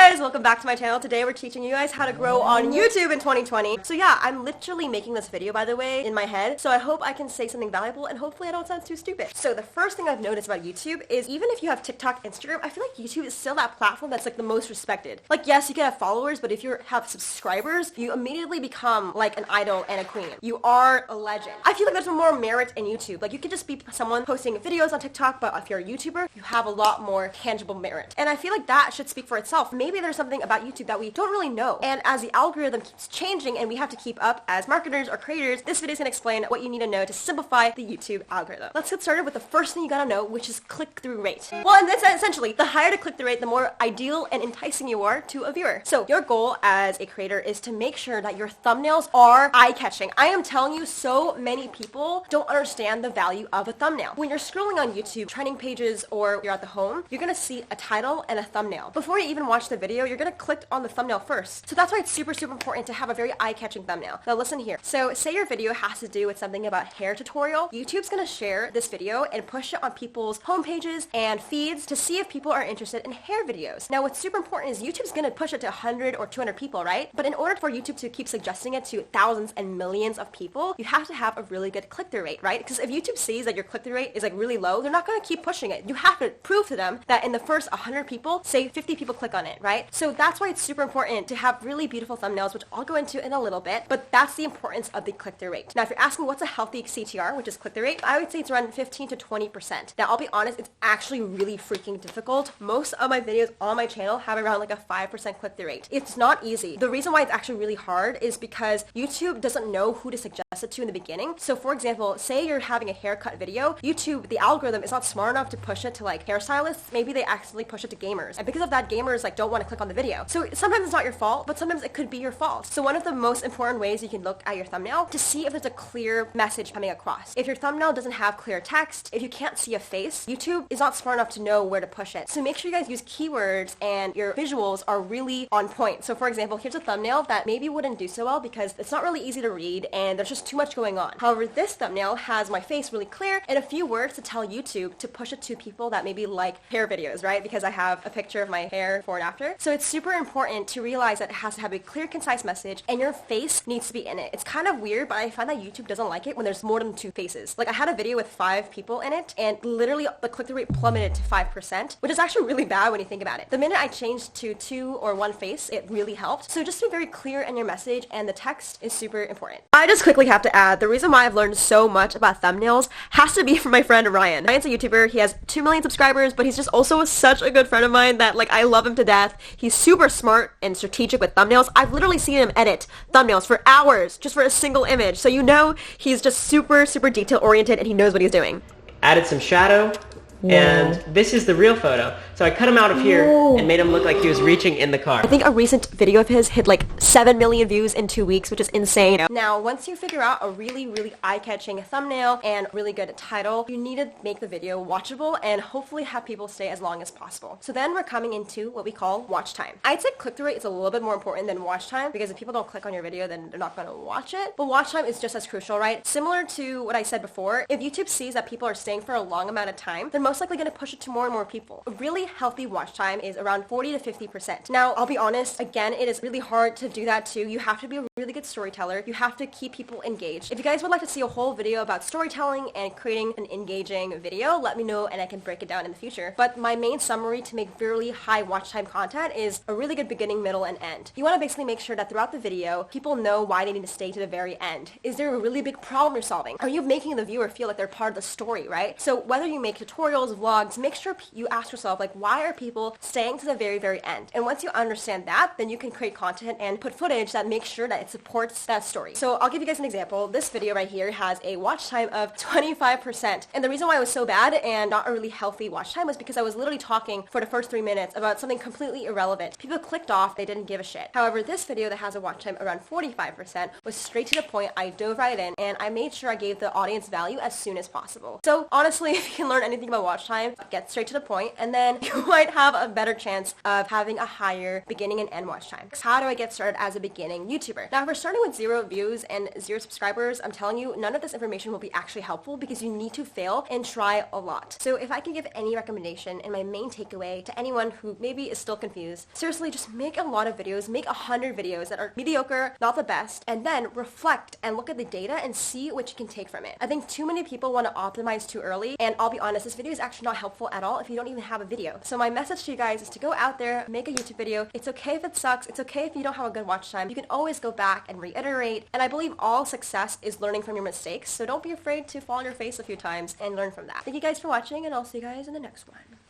guys, welcome back to my channel. Today we're teaching you guys how to grow on YouTube in 2020. So yeah, I'm literally making this video, by the way, in my head. So I hope I can say something valuable and hopefully I don't sound too stupid. So the first thing I've noticed about YouTube is even if you have TikTok, Instagram, I feel like YouTube is still that platform that's like the most respected. Like yes, you can have followers, but if you have subscribers, you immediately become like an idol and a queen. You are a legend. I feel like there's more merit in YouTube. Like you could just be someone posting videos on TikTok, but if you're a YouTuber, you have a lot more tangible merit. And I feel like that should speak for itself. Maybe there's something about YouTube that we don't really know. And as the algorithm keeps changing and we have to keep up as marketers or creators, this video is going to explain what you need to know to simplify the YouTube algorithm. Let's get started with the first thing you gotta know, which is click-through rate. Well, and that's essentially, the higher the click-through rate, the more ideal and enticing you are to a viewer. So your goal as a creator is to make sure that your thumbnails are eye-catching. I am telling you, so many people don't understand the value of a thumbnail. When you're scrolling on YouTube, trending pages, or you're at the home, you're gonna see a title and a thumbnail. Before you even watch the video, you're gonna click on the thumbnail first. So that's why it's super important to have a very eye-catching thumbnail. Now listen here. So say your video has to do with something about hair tutorial. YouTube's gonna share this video and push it on people's home pages and feeds to see if people are interested in hair videos. Now what's super important is YouTube's gonna push it to 100 or 200 people, right? But in order for YouTube to keep suggesting it to thousands and millions of people, you have to have a really good click-through rate, right? Because if YouTube sees that your click-through rate is like really low, they're not gonna keep pushing it. You have to prove to them that in the first 100 people, say 50 people click on it, right? So that's why it's super important to have really beautiful thumbnails, which I'll go into in a little bit, but that's the importance of the click-through rate. Now, if you're asking what's a healthy CTR, which is click-through rate, I would say it's around 15 to 20%. Now, I'll be honest, it's actually really freaking difficult. Most of my videos on my channel have around like a 5% click-through rate. It's not easy. The reason why it's actually really hard is because YouTube doesn't know who to suggest it to in the beginning. So for example, say you're having a haircut video, YouTube, the algorithm is not smart enough to push it to like hairstylists. Maybe they accidentally push it to gamers. And because of that, gamers like don't want to click on the video. So sometimes it's not your fault, but sometimes it could be your fault. So one of the most important ways you can look at your thumbnail to see if there's a clear message coming across. If your thumbnail doesn't have clear text, if you can't see a face, YouTube is not smart enough to know where to push it. So make sure you guys use keywords and your visuals are really on point. So for example, here's a thumbnail that maybe wouldn't do so well because it's not really easy to read and there's just too much going on. However, this thumbnail has my face really clear and a few words to tell YouTube to push it to people that maybe like hair videos, right? Because I have a picture of my hair before and after. So it's super important to realize that it has to have a clear, concise message and your face needs to be in it. It's kind of weird, but I find that YouTube doesn't like it when there's more than 2 faces. Like I had a video with 5 people in it and literally the click-through rate plummeted to 5%, which is actually really bad when you think about it. The minute I changed to 2 or 1 face, it really helped. So just be very clear in your message and the text is super important. I just quickly have to add, the reason why I've learned so much about thumbnails has to be from my friend Ryan. Ryan's a YouTuber. He has 2 million subscribers, but he's just also such a good friend of mine that like I love him to death. He's super smart and strategic with thumbnails. I've literally seen him edit thumbnails for hours just for a single image. So you know he's just super detail oriented and he knows what he's doing. Added some shadow. Whoa. And this is the real photo. So I cut him out of here and made him look like he was reaching in the car. I think a recent video of his hit like 7 million views in 2 weeks, which is insane. Now, once you figure out a really eye-catching thumbnail and really good title, you need to make the video watchable and hopefully have people stay as long as possible. So then we're coming into what we call watch time. I'd say click-through rate is a little bit more important than watch time because if people don't click on your video, then they're not going to watch it. But watch time is just as crucial, right? Similar to what I said before, if YouTube sees that people are staying for a long amount of time, they're most likely going to push it to more and more people. A really healthy watch time is around 40 to 50%. Now, I'll be honest, again, it is really hard to do that too. You have to be a really good storyteller. You have to keep people engaged. If you guys would like to see a whole video about storytelling and creating an engaging video, let me know and I can break it down in the future. But my main summary to make really high watch time content is a really good beginning, middle, and end. You want to basically make sure that throughout the video, people know why they need to stay to the very end. Is there a really big problem you're solving? Are you making the viewer feel like they're part of the story, right? So whether you make tutorials, vlogs, make sure you ask yourself, like, why are people staying to the very end? And once you understand that, then you can create content and put footage that makes sure that it supports that story. So I'll give you guys an example. This video right here has a watch time of 25%. And the reason why it was so bad and not a really healthy watch time was because I was literally talking for the first 3 minutes about something completely irrelevant. People clicked off, they didn't give a shit. However, this video that has a watch time around 45% was straight to the point. I dove right in and I made sure I gave the audience value as soon as possible. So honestly, if you can learn anything about watch time, get straight to the point. And then you might have a better chance of having a higher beginning and end watch time. How do I get started as a beginning YouTuber? Now, if we're starting with 0 views and 0 subscribers, I'm telling you, none of this information will be actually helpful because you need to fail and try a lot. So if I can give any recommendation and my main takeaway to anyone who maybe is still confused, seriously, just make a lot of videos, make 100 videos that are mediocre, not the best, and then reflect and look at the data and see what you can take from it. I think too many people want to optimize too early, and I'll be honest, this video is actually not helpful at all if you don't even have a video. So my message to you guys is to go out there, make a YouTube video. It's okay if it sucks. It's okay if you don't have a good watch time. You can always go back and reiterate. And I believe all success is learning from your mistakes. So don't be afraid to fall on your face a few times and learn from that. Thank you guys for watching, and I'll see you guys in the next one.